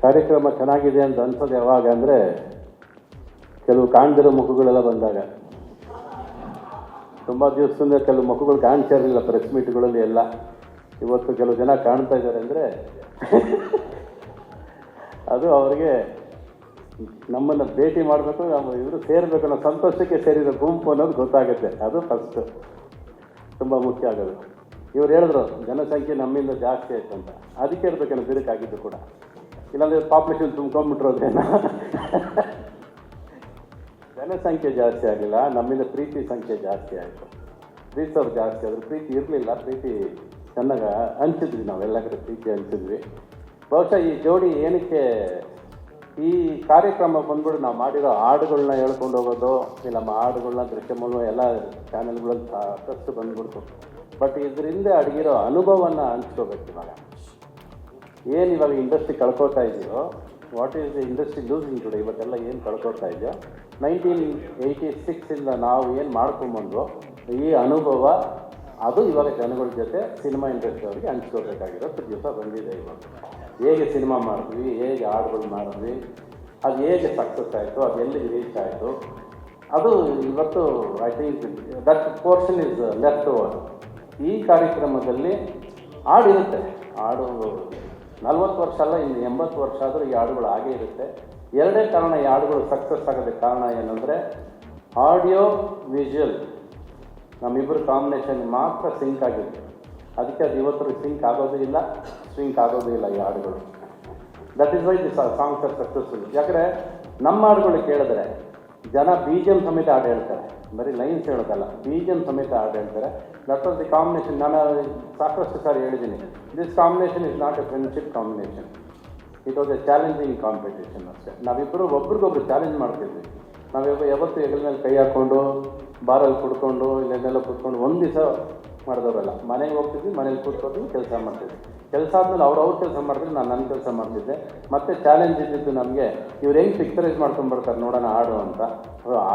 ಕಾರ್ಯಕ್ರಮ ಚೆನ್ನಾಗಿದೆ ಅಂತ ಅನ್ಸೋದು ಯಾವಾಗ ಅಂದರೆ ಕೆಲವು ಕಾಣ್ದಿರೋ ಮುಖಗಳೆಲ್ಲ ಬಂದಾಗ. ತುಂಬ ದಿವಸದಿಂದ ಕೆಲವು ಮುಖಗಳು ಕಾಣ್ತಾ ಇರಲಿಲ್ಲ ಪ್ರೆಸ್ ಮೀಟ್ಗಳಲ್ಲಿ ಎಲ್ಲ. ಇವತ್ತು ಕೆಲವು ಜನ ಕಾಣ್ತಾ ಇದ್ದಾರೆ ಅಂದರೆ ಅದು ಅವ್ರಿಗೆ ನಮ್ಮನ್ನು ಭೇಟಿ ಮಾಡಬೇಕು, ನಮ್ಮ ಇವರು ಸೇರಬೇಕು ಅನ್ನೋ ಸಂತೋಷಕ್ಕೆ ಸೇರಿರೋ ಗುಂಪು ಅನ್ನೋದು ಗೊತ್ತಾಗುತ್ತೆ. ಅದು ಫಸ್ಟ್ ತುಂಬ ಮುಖ್ಯ ಆಗೋದು. ಇವ್ರು ಹೇಳಿದ್ರು ಜನಸಂಖ್ಯೆ ನಮ್ಮಿಂದ ಜಾಸ್ತಿ ಆಯ್ತು ಅಂತ. ಅದಕ್ಕೆ ಇರಬೇಕನ್ನೋ ಬಿರುಕಾಗಿದ್ದು ಕೂಡ, ಇಲ್ಲಾಂದರೆ ಪಾಪ್ಯುಲೇಷನ್ ತುಂಬ್ಕೊಂಡ್ಬಿಟ್ರೋದೇನ. ಜನಸಂಖ್ಯೆ ಜಾಸ್ತಿ ಆಗಲಿಲ್ಲ, ನಮ್ಮಿಂದ ಪ್ರೀತಿ ಸಂಖ್ಯೆ ಜಾಸ್ತಿ ಆಯಿತು. ಪ್ರೀತಿಯವ್ರು ಜಾಸ್ತಿ ಆದರು, ಪ್ರೀತಿ ಇರಲಿಲ್ಲ. ಪ್ರೀತಿ ಚೆನ್ನಾಗಿ ಹಂಚಿದ್ವಿ, ನಾವೆಲ್ಲ ಕಡೆ ಪ್ರೀತಿ ಹಂಚಿದ್ವಿ. ಬಹುಶಃ ಈ ಜೋಡಿ ಏನಕ್ಕೆ ಈ ಕಾರ್ಯಕ್ರಮ ಬಂದ್ಬಿಟ್ಟು ನಾವು ಮಾಡಿರೋ ಹಾಡುಗಳನ್ನ ಹೇಳ್ಕೊಂಡು ಹೋಗೋದು, ಇಲ್ಲ ನಮ್ಮ ಹಾಡುಗಳನ್ನ ದೃಶ್ಯಮೂಲ ಎಲ್ಲ ಚಾನೆಲ್ಗಳಲ್ಲಿ ಸಾಕಷ್ಟು ಬಂದ್ಬಿಡ್ತು. ಬಟ್ ಇದರಿಂದ ಅಡಗಿರೋ ಅನುಭವವನ್ನು ಹಂಚ್ಕೋಬೇಕು. ಇವಾಗ ಇಂಡಸ್ಟ್ರಿ ಕಳ್ಕೊತಾ ಇದೆಯೋ, what is the industry losing today, ಇವತ್ತೆಲ್ಲ ಏನು ಕಳ್ಕೊತಾ ಇದೆಯೋ 1986 ನಾವು ಏನು ಮಾಡ್ಕೊಂಬಂದ್ವೋ ಈ ಅನುಭವ ಅದು ಇವಾಗ ಜನಗಳ ಜೊತೆ ಸಿನಿಮಾ ಇಂಡಸ್ಟ್ರಿ ಅವರಿಗೆ ಹಂಚ್ಕೋಬೇಕಾಗಿರೋ ದಿವಸ ಬಂದಿದೆ. ಇವಾಗ ಹೇಗೆ ಸಿನಿಮಾ ಮಾಡಿದ್ವಿ, ಹೇಗೆ ಹಾಡುಗಳು ಮಾಡಿದ್ವಿ, ಅದು ಹೇಗೆ ಸಕ್ಸಸ್ ಆಯಿತು, ಅದು ಎಲ್ಲಿಗೆ ರೀಚ್ ಆಯಿತು, ಅದು ಇವತ್ತು I think that portion is left over. ಈ ಕಾರ್ಯಕ್ರಮದಲ್ಲಿ ಹಾಡಿರುತ್ತೆ. ಹಾಡು 40 ವರ್ಷ ಅಲ್ಲ, ಇನ್ನು 80 ವರ್ಷ ಆದರೂ ಈ ಹಾಡುಗಳು ಹಾಗೇ ಇರುತ್ತೆ. ಎರಡೇ ಕಾರಣ ಈ ಹಾಡುಗಳು ಸಕ್ಸಸ್ ಆಗೋದಕ್ಕೆ ಕಾರಣ ಏನಂದರೆ ಆಡಿಯೋ ವಿಜುವಲ್ ನಮ್ಮಿಬ್ಬರು ಕಾಂಬಿನೇಷನ್ ಮಾತ್ರ ಸಿಂಕ್ ಆಗಿರುತ್ತೆ. ಅದಕ್ಕೆ ಅದು ಇವತ್ತು ಸಿಂಕ್ ಆಗೋದು ಇಲ್ಲ, ಸ್ವಿಂಕ್ ಆಗೋದು ಇಲ್ಲ ಈ ಹಾಡುಗಳು. That is why the songs are successful. ಯಾಕಂದರೆ ನಮ್ಮ ಹಾಡುಗಳು ಕೇಳಿದ್ರೆ ಜನ BGM ಸಮೇತ ಹಾಡು ಹೇಳ್ತಾರೆ, ಬರೀ ಲೈನ್ಸ್ ಹೇಳೋದಲ್ಲ, BGM ಸಮೇತ ಹಾಡು ಹೇಳ್ತಾರೆ. That was the combination. ನಾನು ಸಾಕಷ್ಟು ಸಾರಿ ಹೇಳಿದ್ದೀನಿ, this combination is not A friendship combination, it was A challenging competition ಅಷ್ಟೇ. ನಾವಿಬ್ಬರು ಒಬ್ರಿಗೊಬ್ರು ಚಾಲೆಂಜ್ ಮಾಡ್ತಿದ್ವಿ. ನಾವಿಬ್ಬರು ಯಾವತ್ತೂ ಹೆಗಲ ಮೇಲೆ ಕೈ ಹಾಕ್ಕೊಂಡು ಬಾರಲ್ಲಿ ಕುಡ್ಕೊಂಡು ಇಲ್ಲೆಲ್ಲ ಕೂತ್ಕೊಂಡು ಒಂದು ದಿವಸ ಮಾಡಿದವರಲ್ಲ. ಮನೆಗೆ ಹೋಗ್ತಿದ್ವಿ, ಮನೇಲಿ ಕೂತ್ಕೊತೀವಿ, ಕೆಲಸ ಮಾಡ್ತಿದ್ವಿ. ಕೆಲಸ ಆದಮೇಲೆ ಅವ್ರು ಕೆಲಸ ಮಾಡ್ತಿದ್ರು, ನಾನು ನನ್ನ ಕೆಲಸ ಮಾಡ್ತಿದ್ದೆ. ಮತ್ತು ಚಾಲೆಂಜ್ ಇದ್ದಿದ್ದು ನಮಗೆ, ಇವ್ರು ಹೆಂಗೆ ಪಿಕ್ಚರೈಸ್ ಮಾಡ್ಕೊಂಡ್ಬರ್ತಾರೆ ನೋಡೋಣ ಹಾಡು ಅಂತ.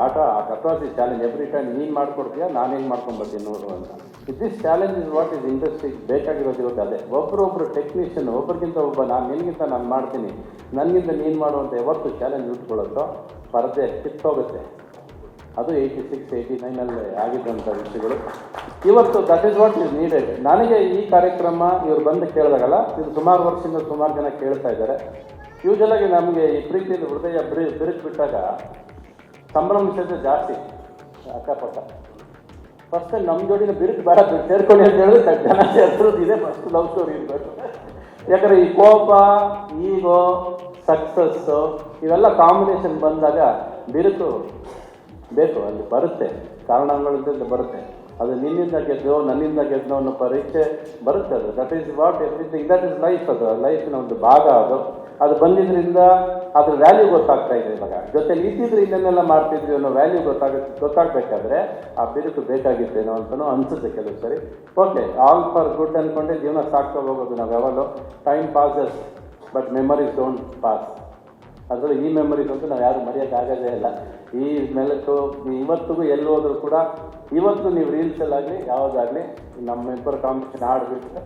ಆಟ ಕಥಾಸಿ ಚಾಲೆಂಜ್ ಎವ್ರಿ ಟೈಮ್ ನೀನು ಮಾಡ್ಕೊಡ್ತೀಯಾ, ನಾನು ಹೆಂಗೆ ಮಾಡ್ಕೊಂಡ್ಬರ್ತೀನಿ ನೋಡು ಅಂತ. This challenge is what is industry ಬೇಕಾಗಿರೋದು ಇವತ್ತು. ಅದೇ ಒಬ್ಬರೊಬ್ಬರು ಟೆಕ್ನಿಷಿಯನ್, ಒಬ್ಬರಿಗಿಂತ ಒಬ್ಬ, ನಾನು ನಿನಗಿಂತ ನಾನು ಮಾಡ್ತೀನಿ, ನನಗಿಂತ ನೀನು ಮಾಡುವಂಥ ಯಾವತ್ತು ಚಾಲೆಂಜ್ ಇಟ್ಕೊಳ್ಳೋದು ಪರದೆ ಕಿತ್ತೋಗುತ್ತೆ. ಅದು 86, 89 ಆಗಿದ್ದಂಥ ವಿಷಯಗಳು ಇವತ್ತು that is what is needed. ನನಗೆ ಈ ಕಾರ್ಯಕ್ರಮ ಇವ್ರು ಬಂದು ಕೇಳಿದಾಗಲ್ಲ, ಇದು ಸುಮಾರು ವರ್ಷದಿಂದ ಸುಮಾರು ಜನ ಕೇಳ್ತಾ ಇದ್ದಾರೆ. ಯೂಶಲಾಗಿ ನಮಗೆ ಈ ಪ್ರೀತಿಯಲ್ಲಿ ಹೃದಯ ಬಿರುಕು ಬಿಟ್ಟಾಗ ಸಂಭ್ರಮಿಸೋದು ಜಾಸ್ತಿ ಅಕ್ಕಪಕ್ಕ. ಫಸ್ಟ್ ನಮ್ಮ ಜೋಡಿನ ಬಿರುಕು ಬೇಡ, ಸೇರ್ಕೊಳ್ಳಿ ಅಂತ ಹೇಳಿದ್ರೆ ಜನ ಸೇರ್ಸೋದು ಇದೆ ಫಸ್ಟ್ ಲವ್ ಸ್ಟೋರಿ ಇರಬೇಕು. ಯಾಕಂದರೆ ಈ ಕೋಪ, ಈಗೋ, ಸಕ್ಸಸ್ಸು ಇವೆಲ್ಲ ಕಾಂಬಿನೇಷನ್ ಬಂದಾಗ ಬಿರುಕು ಬೇಕು, ಅಲ್ಲಿ ಬರುತ್ತೆ, ಕಾರಣಗಳಿಂದ ಬರುತ್ತೆ. ಅದು ನಿನ್ನಿಂದ ಗೆದ್ದೋ ನನ್ನಿಂದ ಗೆದ್ದೋ ಅನ್ನೋ ಪರೀಕ್ಷೆ ಬರುತ್ತೆ. ಅದು that is what everything, that is life. ಅದು ಲೈಫಿನ ಒಂದು ಭಾಗ. ಅದು ಬಂದಿದ್ದರಿಂದ ಅದ್ರ ವ್ಯಾಲ್ಯೂ ಗೊತ್ತಾಗ್ತಾ ಇದೆ. ಇವಾಗ ಜೊತೆಲಿ ಇದ್ದಿದ್ರೆ ಇನ್ನನ್ನೆಲ್ಲ ಮಾಡ್ತಿದ್ವಿ ಅನ್ನೋ ವ್ಯಾಲ್ಯೂ ಗೊತ್ತಾಗಬೇಕಾದ್ರೆ ಆ ಬಿರುಕು ಬೇಕಾಗಿತ್ತೇನೋ ಅಂತಲೂ ಅನಿಸುತ್ತೆ ಕೆಲವು ಸರಿ. ಓಕೆ, ಆಲ್ ಫಾರ್ ಗುಡ್ ಅಂದ್ಕೊಂಡೆ ಜೀವನ ಸಾಕ್ತಾ ಹೋಗೋದು ನಾವು ಯಾವಾಗಲೂ. Time passes but memories don't pass. ಅದರಲ್ಲಿ ಈ ಮೆಮರೀಸ್ ಅಂತೂ ನಾವು ಯಾರು ಮರೆಯೋಕ್ಕಾಗೋದೇ ಇಲ್ಲ. ಈ ಮೆಲಕು ಇವತ್ತಿಗೂ ಎಲ್ಲಿ ಹೋದರೂ ಕೂಡ, ಇವತ್ತು ನೀವು ರೀಲ್ಸಲ್ಲಾಗಲಿ ಯಾವುದಾಗಲಿ ನಮ್ಮಿಬ್ಬರ ಕಾಂಬಿನೇಷನ್ ಆಡಿಬಿಟ್ರೆ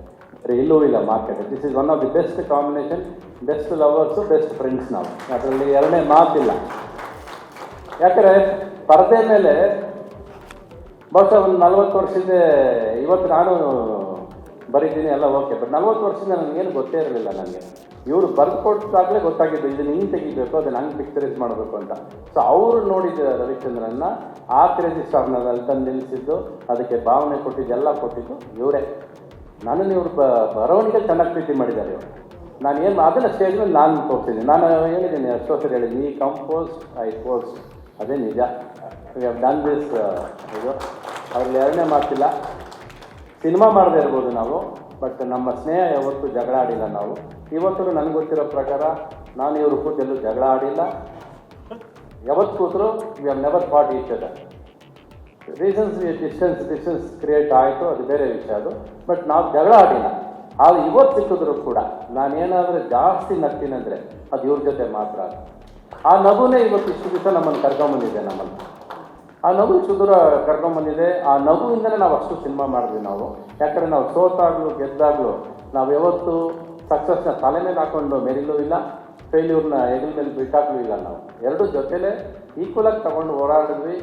ಎಲ್ಲೂ ಇಲ್ಲ market. This is one of the best combination. Best lovers, best friends ನಾವು. ಅದರಲ್ಲಿ ಎರಡನೇ ಮಾತಿಲ್ಲ. ಯಾಕಂದರೆ ಪರದೆ ಮೇಲೆ ಬಹುಶಃ ಒಂದು 40 ವರ್ಷದ, ಇವತ್ತು ನಾನು ಬರೀತೀನಿ ಎಲ್ಲ ಓಕೆ, ಬಟ್ 40 ವರ್ಷದಿಂದ ನನಗೇನು ಗೊತ್ತೇ ಇರಲಿಲ್ಲ. ನನಗೆ ಇವರು ಬರ್ಕೊಟ್ಟಾಗಲೇ ಗೊತ್ತಾಗಿದ್ದು ಇದನ್ನು ಹಿಂಗೆ ತೆಗಿಬೇಕು, ಅದನ್ನು ಹಂಗೆ ಪಿಕ್ಚರೈಸ್ ಮಾಡಬೇಕು ಅಂತ. ಸೊ ಅವರು ನೋಡಿದ ರವಿಚಂದ್ರನ್ನ ಆ ಕ್ರೇಜಿ ಸ್ಟಾರ್ನಲ್ಲಿ ತಂದು ನಿಲ್ಲಿಸಿದ್ದು, ಅದಕ್ಕೆ ಭಾವನೆ ಕೊಟ್ಟಿದ್ದು, ಎಲ್ಲ ಕೊಟ್ಟಿದ್ದು ಇವರೇ. ನನ್ನನ್ನು ಇವರು ಬರವಣಿಗೆ ಚೆನ್ನಾಗಿ ಪ್ರೀತಿ ಮಾಡಿದ್ದಾರೆ ಇವರು. ನಾನು ಏನು ಅದನ್ನು ಸ್ಟೇಜ್ ಮೇಲೆ ನಾನು ತೋರಿಸಿದ್ದೀನಿ. ನಾನು ಹೇಳಿದ್ದೀನಿ, ಎಷ್ಟೋ ಸರಿ ಹೇಳಿದ್ದೀನಿ, ಈ ಕಂಪೋಸ್ ಐ ಪೋಸ್ಟ್, ಅದೇ ನಿಜ. ಡನ್ ದಿಸ್ ಇದು ಅವ್ರಲ್ಲಿ ಎರಡನೇ ಮಾತಿಲ್ಲ. ಸಿನಿಮಾ ಮಾಡದೇ ಇರ್ಬೋದು ನಾವು, ಬಟ್ ನಮ್ಮ ಸ್ನೇಹ ಯಾವತ್ತೂ ಜಗಳ ಆಡಿಲ್ಲ ನಾವು. ಇವತ್ತು ನನಗೆ ಗೊತ್ತಿರೋ ಪ್ರಕಾರ ನಾನು ಇವರು ಕೂತೆಲ್ಲೂ ಜಗಳ ಆಡಿಲ್ಲ. ಯಾವತ್ತು ಕೂತರು we have never fought each other. Reasons distance create ಆಯಿತು, ಅದು ಬೇರೆ ವಿಷಯ ಅದು. ಬಟ್ ನಾವು ಜಗಳ ಆಡಿಲ್ಲ. ಆದರೆ ಇವತ್ತು ಸಿಕ್ಕಿದ್ರು ಕೂಡ ನಾನೇನಾದರೂ ಜಾಸ್ತಿ ನಗ್ತೀನಂದರೆ ಅದು ಇವ್ರ ಜೊತೆ ಮಾತ್ರ. ಆ ನಗುನೇ ಇವತ್ತು ಇಷ್ಟು ದಿವಸ ನಮ್ಮನ್ನು ಕರ್ಕೊಂಬಂದಿದೆ. ನಮ್ಮನ್ನು ಆ ನಗು ಸುದೂರ ಕರ್ಕೊಂಬಂದಿದೆ. ಆ ನಗುವಿಂದಲೇ ನಾವು ಅಷ್ಟು ಸಿನಿಮಾ ಮಾಡಿದ್ವಿ ನಾವು. ಯಾಕಂದರೆ ನಾವು ಸೋತಾಗಲೂ ಗೆದ್ದಾಗಲೂ ನಾವು ಯಾವತ್ತೂ ಸಕ್ಸಸ್ನ ತಲೆ ಮೇಲೆ ಹಾಕೊಂಡು ಮೆರಿಲೂ ಇಲ್ಲ, ಫೇಲ್ಯೂರ್ನ ಹೆಗಲ ಮೇಲೆ ಬಿಟ್ಟಾಕ್ಲಿಲ್ಲ ನಾವು. ಎರಡೂ ಜೊತೆಲೇ ಈಕ್ವಲಾಗಿ ತಗೊಂಡು ಹೋರಾಡಿದ್ವಿ,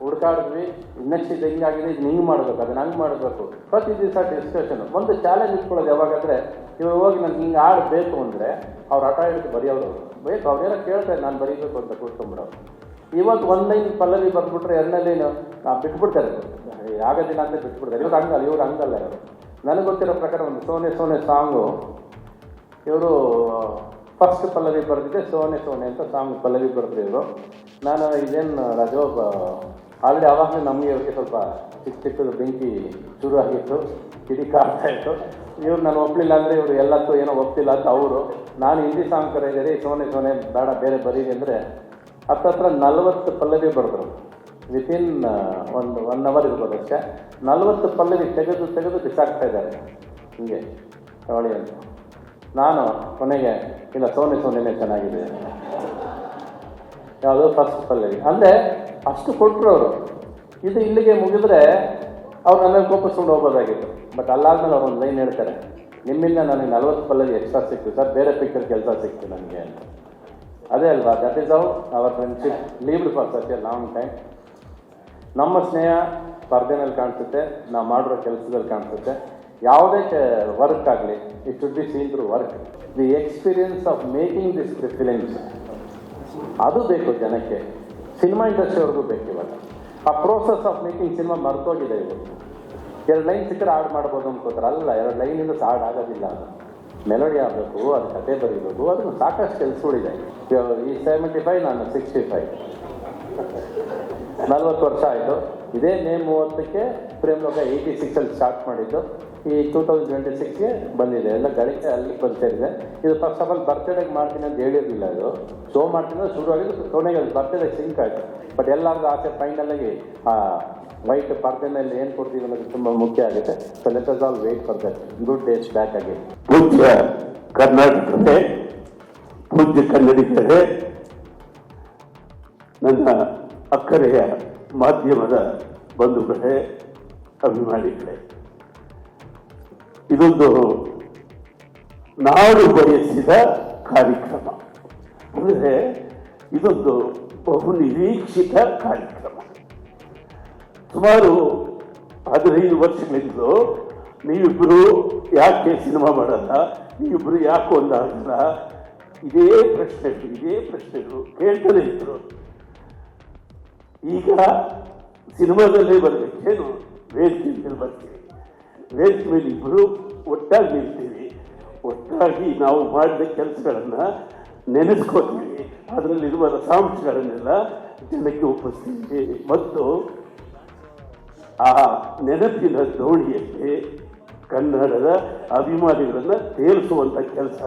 ಹುಡುಕಾಡಿದ್ವಿ. ಇನ್ನಷ್ಟು ಇದು ಹಿಂಗಾಗಿದೆ, ಇದು ಹಿಂಗೆ ಮಾಡಬೇಕು, ಅದನ್ನ ಹಂಗೆ ಮಾಡಬೇಕು. ಪ್ರತಿ ದಿವಸ ಡಿಸ್ಕಷನ್. ಒಂದು ಚಾಲೆಂಜ್ ಇಟ್ಕೊಳ್ಳೋದು ಯಾವಾಗಂದರೆ, ಇವಾಗ ಹೋಗಿ ನನಗೆ ಹಿಂಗೆ ಆಡಬೇಕು ಅಂದರೆ ಅವ್ರು ಹಠ ಹಿಡಿದು ಬರೆಯೋರು ಬೇಕು. ಅವ್ರೇನೋ ಕೇಳ್ತಾರೆ, ನಾನು ಬರೀಬೇಕು ಅಂತ ಕೂತ್ಕೊಂಡ್ಬಿಡೋರು. ಇವತ್ತು ಒಂದು ಲೈನ್ ಪಲ್ಲವಿ ಬರ್ಬಿಟ್ರೆ ಎರಡನೇ ಲೈನು ಬಿಟ್ಬಿಡ್ತಾರೆ, ಆಗೋದಿಲ್ಲ ಅಂತ ಬಿಟ್ಬಿಡ್ತಾರೆ. ಇವ್ರು ಹಂಗಲ್ಲ, ಇವ್ರು ಹಂಗಲ್ಲ. ಇವರು ನನಗೆ ಗೊತ್ತಿರೋ ಪ್ರಕಾರ ಒಂದು ಸೋನೆ ಸೋನೆ ಸಾಂಗು ಇವರು ಫಸ್ಟ್ ಪಲ್ಲವಿ ಬರೆದಿದ್ದೆ, ಸೋನೆ ಸೋನೆ ಅಂತ ಸಾಂಗ್ ಪಲ್ಲವಿ ಬರೆದಿದ್ರು. ನಾನು ಇದೇನು ರಾಜು ಆಲ್ರೆಡಿ ಆವಾಗಲೇ ನಮಗೆ ಅವ್ರಿಗೆ ಸ್ವಲ್ಪ ಚಿಕ್ಕ ಚಿಕ್ಕದು ಬೆಂಕಿ ಶುರು ಆಗಿತ್ತು, ಕಿಡಿಕಾಗ್ತಾ ಇತ್ತು. ಇವ್ರು ನಾನು ಒಪ್ಪಲಿಲ್ಲ ಅಂದರೆ ಇವರು ಎಲ್ಲತ್ತೂ ಏನೋ ಒಪ್ತಿಲ್ಲ ಅಂತ ಅವರು. ನಾನು ಹಿಂದಿ ಸಾಂಗ್ ಕರೆಯಿದ್ದೀರಿ, ಸೋನೆ ಸೋನೆ ಬೇಡ ಬೇರೆ ಬರೀರಿ ಅಂದರೆ ಹತ್ತತ್ರ 40 ಪಲ್ಲವಿ ಬರೆದ್ರು. ವಿತಿನ್ ಒನ್ ಅವರ್ ಇರ್ಬೋದು ಅಷ್ಟೇ. 40 ಪಲ್ಲವಿ ತೆಗೆದು ಬಿಸಾಕ್ತಾ ಇದ್ದಾರೆ ಹಿಂಗೆ ತಗೊಳ್ಳಿ ಅಂತ. ನಾನು ಕೊನೆಗೆ ಇಲ್ಲ ಸೋನೆ ಸೋನೆನೇ ಚೆನ್ನಾಗಿದೆ, ಯಾವುದೋ ಫಸ್ಟ್ ಪಲ್ಲವಿ ಅಂದರೆ ಅಷ್ಟು ಕೊಟ್ಟರು ಅವರು. ಇದು ಇಲ್ಲಿಗೆ ಮುಗಿದ್ರೆ ಅವ್ರು ನನ್ನಲ್ಲಿ ಕೋಪಿಸ್ಕೊಂಡು ಹೋಗೋದಾಗಿತ್ತು. ಬಟ್ ಅಲ್ಲಾದ್ಮೇಲೆ ಅವ್ರು ಒಂದು ಲೈನ್ ಹೇಳ್ತಾರೆ, ನಿಮ್ಮಿಂದ ನನಗೆ 40 ಪಲ್ಲವಿ ಎಕ್ಸ್ಟ್ರಾ ಸಿಕ್ತು ಸರ್, ಬೇರೆ ಪಿಕ್ಚರ್ ಕೆಲಸ ಸಿಕ್ತು ನನಗೆ ಅಂತ. ಅದೇ ಅಲ್ವಾ, that is our friendship lived for such A long time. ನಮ್ಮ ಸ್ನೇಹ ಸ್ಪರ್ಧೆನಲ್ಲಿ ಕಾಣಿಸುತ್ತೆ, ನಾವು ಮಾಡಿರೋ ಕೆಲಸದಲ್ಲಿ ಕಾಣಿಸುತ್ತೆ. ಯಾವುದೇ ವರ್ಕ್ ಆಗಲಿ, it should be seen through work. The experience of making this films ಅದು ಬೇಕು ಜನಕ್ಕೆ, ಸಿನಿಮಾ ಇಂಡಸ್ಟ್ರಿಯವ್ರಿಗೂ ಬೇಕು. ಇವಾಗ ಆ ಪ್ರೋಸೆಸ್ ಆಫ್ ಮೇಕಿಂಗ್ ಸಿನಿಮಾ ಮರ್ತೋಗಿದೆ. ಇವತ್ತು 2 ಲೈನ್ ಸಿಕ್ಕರೆ ಹಾಡು ಮಾಡ್ಬೋದು ಅನ್ಕೋತಾರೆ. ಅಲ್ಲ, 2 ಲೈನಿಂದ ಹಾಡು ಆಗೋದಿಲ್ಲ. ಅದು ಮೆಲೋಡಿ ಆಗಬೇಕು, ಅದು ಕತೆ ಬರೀಬೇಕು, ಅದನ್ನು ಸಾಕಷ್ಟು ಕೆಲಸಗಳಿದೆ. ಈ 75, ನಾನು 65, 40 ವರ್ಷ ಆಯಿತು. ಇದೇ ಮೇ 30ಕ್ಕೆ ಪ್ರೇಮ್ಲೋಕ 86 ಸ್ಟಾರ್ಟ್ ಮಾಡಿದ್ದು. ಈ 2026ಗೆ ಬಂದಿದೆ. ಎಲ್ಲ ಗಳಿಕೆ ಅಲ್ಲಿ ಬಂದಿದೆ. ಇದು ಫಸ್ಟ್ ಆಫ್ ಆಲ್ ಬರ್ತ್ಡೇಗೆ ಮಾಡ್ತೀನಿ ಅಂತ ಹೇಳಿರಲಿಲ್ಲ. ಇದು ಶೋ ಮಾಡ್ತೀನಿ ಅಂತ ಶುರು ಆಗಿದ್ದು ಕೊನೆಗೆ ಅದು ಬರ್ತ್ಡೇ ಸಿಂಕ್ ಆಯಿತು. ಬಟ್ ಎಲ್ಲರಿಗೂ ಆಸೆ ಫೈನಲಾಗಿ ಆ ವೈಟ್ ಪರ್ದೆನಲ್ಲಿ ಏನು ಕೊಡ್ತೀವಿ ಅನ್ನೋದು ತುಂಬ ಮುಖ್ಯ ಆಗುತ್ತೆ. So let us all wait for that good days back again. ಪೂಜ್ಯ ಕರ್ನಾಟಕವೇ, ಪೂಜ್ಯ ಕನ್ನಡಿಗರೇ, ನನ್ನ ಅಕ್ಕರೆಯ ಮಾಧ್ಯಮದ ಬಂಧುಗಳೇ, ಅಭಿಮಾನಿಗಳೇ, ಇದೊಂದು ನಾಡು ಬಯಸಿದ ಕಾರ್ಯಕ್ರಮ. ಅಂದರೆ ಇದೊಂದು ಬಹು ನಿರೀಕ್ಷಿತ ಕಾರ್ಯಕ್ರಮ. ಸುಮಾರು 15 ವರ್ಷಗಳಿಂದಲೂ ನೀವಿಬ್ಬರು ಯಾಕೆ ಸಿನಿಮಾ ಮಾಡಲ್ಲ, ನೀವಿಬ್ಬರು ಯಾಕೆ ಒಂದಾಗಲ್ಲ, ಇದೇ ಪ್ರಶ್ನೆಗಳು ಕೇಳ್ತಾನೆ ಇದ್ರು. ಈಗ ಸಿನಿಮಾದಲ್ಲೇ ಬರಬೇಕೇನು, ವೇದಿಕೆಯಲ್ಲಿ ಬರ್ತೀವಿ, ವೇದಿಕೆ ಮೇಲೆ ಇಬ್ಬರು ಒಟ್ಟಾಗಿ ನಿಲ್ತೀವಿ, ಒಟ್ಟಾಗಿ ನಾವು ಮಾಡಿದ ಕೆಲಸಗಳನ್ನು ನೆನೆಸ್ಕೋತೀವಿ, ಅದರಲ್ಲಿರುವ ರಸಾಂಶಗಳನ್ನೆಲ್ಲ ಜನಕ್ಕೆ ಒಪ್ಪಿಸ್ತೀವಿ. ಮತ್ತು ಆ ನೆನಪಿನ ದೋಣಿಯಲ್ಲಿ ಕನ್ನಡದ ಅಭಿಮಾನಿಗಳನ್ನು ತೇಲಿಸುವಂಥ ಕೆಲಸ.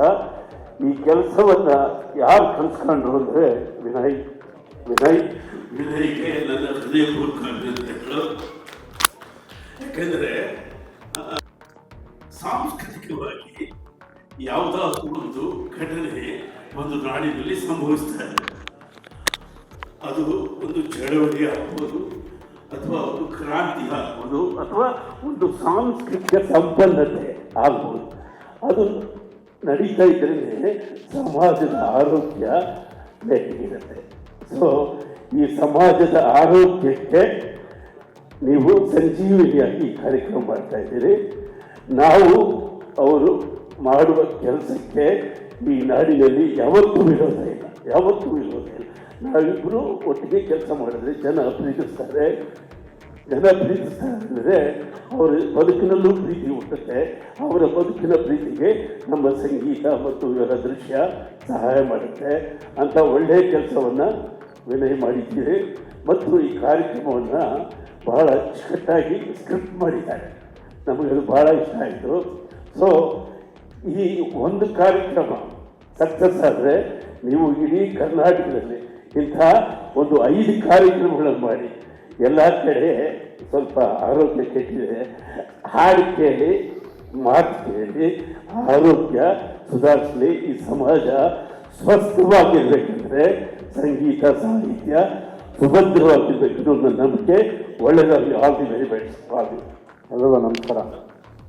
ಈ ಕೆಲಸವನ್ನು ಯಾರು ಕಲಿಸ್ಕೊಂಡ್ರು ಅಂದರೆ ವಿನಯ್ಗೆ ನನ್ನ ಹೃದಯಪೂರ್ವಕ ಅಭಿನಂದನೆಗಳು. ಯಾಕೆಂದರೆ ಸಾಂಸ್ಕೃತಿಕವಾಗಿ ಯಾವುದಾದ್ರೂ ಒಂದು ಘಟನೆ ಒಂದು ನಾಡಿನಲ್ಲಿ ಸಂಭವಿಸ್ತಾ ಇದೆ. ಅದು ಒಂದು ಚಳವಳಿ ಆಗ್ಬೋದು, ಅಥವಾ ಒಂದು ಕ್ರಾಂತಿ ಆಗ್ಬೋದು, ಅಥವಾ ಒಂದು ಸಾಂಸ್ಕೃತಿಕ ಸಂಪನ್ನತೆ ಆಗ್ಬೋದು. ಅದು ನಡೀತಾ ಇದ್ರೇ ಸಮಾಜದ ಆರೋಗ್ಯ ಬೇಕಾಗಿರುತ್ತೆ. ಸೊ ಈ ಸಮಾಜದ ಆರೋಗ್ಯಕ್ಕೆ ನೀವು ಸಂಜೀವಿನಿಯಾಗಿ ಈ ಕಾರ್ಯಕ್ರಮ ಮಾಡ್ತಾ ಇದ್ದೀರಿ. ನಾವು ಅವರು ಮಾಡುವ ಕೆಲಸಕ್ಕೆ ಈ ನಾಡಿನಲ್ಲಿ ಯಾವತ್ತೂ ವಿರೋಧ ಇಲ್ಲ. ನಾವಿಬ್ಬರು ಒಟ್ಟಿಗೆ ಕೆಲಸ ಮಾಡಿದ್ರೆ ಜನ ಪ್ರೀತಿಸ್ತಾರೆ ಅಂದರೆ ಅವರ ಬದುಕಿನಲ್ಲೂ ಪ್ರೀತಿ ಹುಟ್ಟುತ್ತೆ. ಅವರ ಬದುಕಿನ ಪ್ರೀತಿಗೆ ನಮ್ಮ ಸಂಗೀತ ಮತ್ತು ಇವರ ದೃಶ್ಯ ಸಹಾಯ ಮಾಡುತ್ತೆ ಅಂತ ಒಳ್ಳೆಯ ಕೆಲಸವನ್ನು ವಿನಯ್ ಮಾಡಿದ್ದೀರಿ. ಮತ್ತು ಈ ಕಾರ್ಯಕ್ರಮವನ್ನು ಬಹಳ ಅಚ್ಚುಕಟ್ಟಾಗಿ ಸ್ಕ್ರಿಪ್ಟ್ ಮಾಡಿದ್ದಾರೆ. ನಮಗದು ಬಹಳ ಇಷ್ಟ ಆಯಿತು. ಸೊ ಈ ಒಂದು ಕಾರ್ಯಕ್ರಮ ಸಕ್ಸಸ್ ಆದರೆ ನೀವು ಇಡೀ ಕರ್ನಾಟಕದಲ್ಲಿ ಇಂಥ ಒಂದು 5 ಕಾರ್ಯಕ್ರಮಗಳನ್ನು ಮಾಡಿ. ಎಲ್ಲ ಕಡೆ ಸ್ವಲ್ಪ ಆರೋಗ್ಯ ಕೆಟ್ಟಿದೆ, ಹಾಡು ಕೇಳಿ, ಮಾತು ಕೇಳಿ ಆರೋಗ್ಯ ಸುಧಾರಿಸಲಿ. ಈ ಸಮಾಜ ಸ್ವಸ್ಥವಾಗಿರ್ಬೇಕಂದ್ರೆ ಸಂಗೀತ ಸಾಹಿತ್ಯ ಸುಭದ್ರವಾಗಿರ್ಬೇಕು. ನನ್ನ ನಂಬಿಕೆ. ಒಳ್ಳೆಯದಾಗಲಿ. All the very best. ಎಲ್ರಿಗೂ ನಮಸ್ಕಾರ.